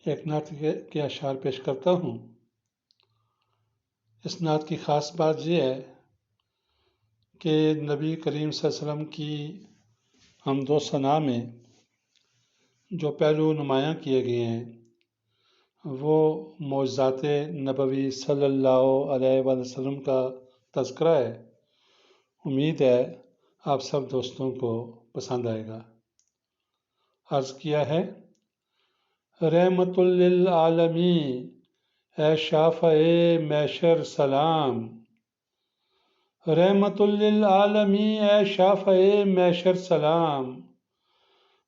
ایک نعت کے اشعار پیش کرتا ہوں۔ اس نعت کی خاص بات یہ ہے کہ نبی کریم صلی اللہ علیہ وسلم کی حمد و ثنا میں جو پہلو نمایاں کیے گئے ہیں وہ معجزات نبوی صلی اللہ علیہ وآلہ وسلم کا تذکرہ ہے۔ امید ہے آپ سب دوستوں کو پسند آئے گا۔ عرض کیا ہے: رحمت للعالمین اے شافع محشر سلام، رحمت للعالمین اے شافع محشر سلام،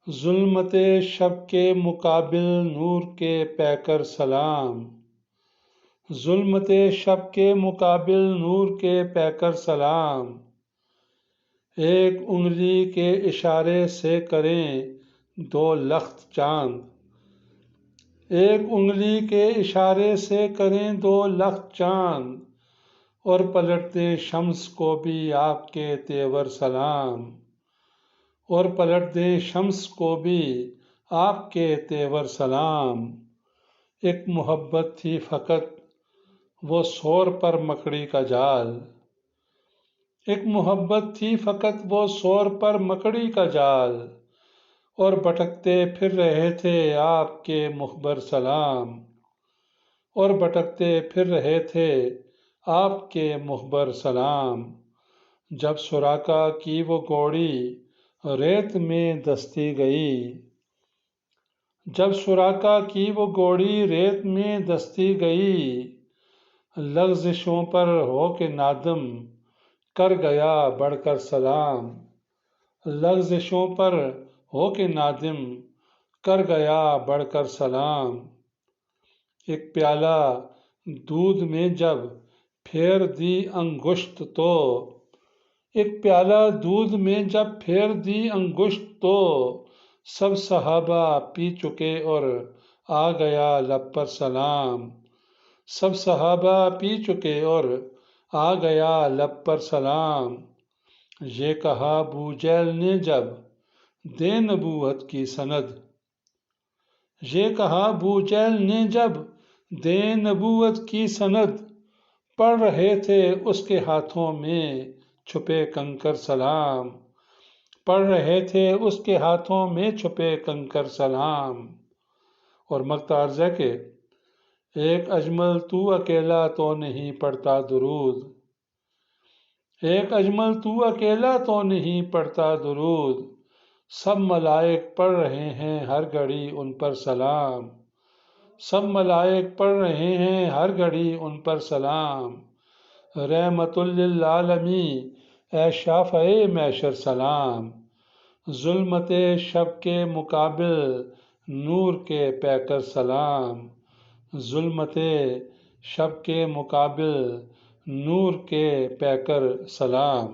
ظلمت شب کے مقابل نور کے پیکر سلام، ظلمت شب کے مقابل نور کے پیکر سلام، ایک انگلی کے اشارے سے کریں 2 لخت چاند، ایک انگلی کے اشارے سے کریں 2 لخت چاند، اور پلٹ دیں شمس کو بھی آپ کے تیور سلام، اور پلٹ دیں شمس کو بھی آپ کے تیور سلام، ایک محبت تھی فقط وہ سور پر مکڑی کا جال، ایک محبت تھی فقط وہ سور پر مکڑی کا جال، اور بھٹکتے پھر رہے تھے آپ کے مخبر سلام، اور بھٹکتے پھر رہے تھے آپ کے مخبر سلام، جب سراقہ کی وہ گھوڑی ریت میں دستی گئی، جب سراقہ کی وہ گھوڑی ریت میں دستی گئی، لغزشوں پر ہو کے نادم کر گیا بڑھ کر سلام، لغزشوں پر ہو کے نادم کر گیا بڑھ کر سلام، ایک پیالہ دودھ میں جب پھیر دی انگشت تو، ایک پیالہ دودھ میں جب پھیر دی انگشت تو، سب صحابہ پی چکے اور آ گیا لب پر سلام، سب صحابہ پی چکے اور آ گیا لب پر سلام، یہ کہا ابو جہل نے جب دے نبوت کی سند، یہ کہا ابو جہل نے جب دے نبوت کی سند، پڑھ رہے تھے اس کے ہاتھوں میں چھپے کنکر سلام، پڑھ رہے تھے اس کے ہاتھوں میں چھپے کنکر سلام۔ اور مقطع عرض ہے کہ ایک اجمل تو اکیلا تو نہیں پڑھتا درود، ایک اجمل تو اکیلا تو نہیں پڑھتا درود، سب ملائک پڑھ رہے ہیں ہر گھڑی ان پر سلام، سب ملائک پڑھ رہے ہیں ہر گھڑی ان پر سلام، رحمت للعالمین اے شافع محشر سلام، ظلمت شب کے مقابل نور کے پیکر سلام، ظلمت شب کے مقابل نور کے پیکر سلام۔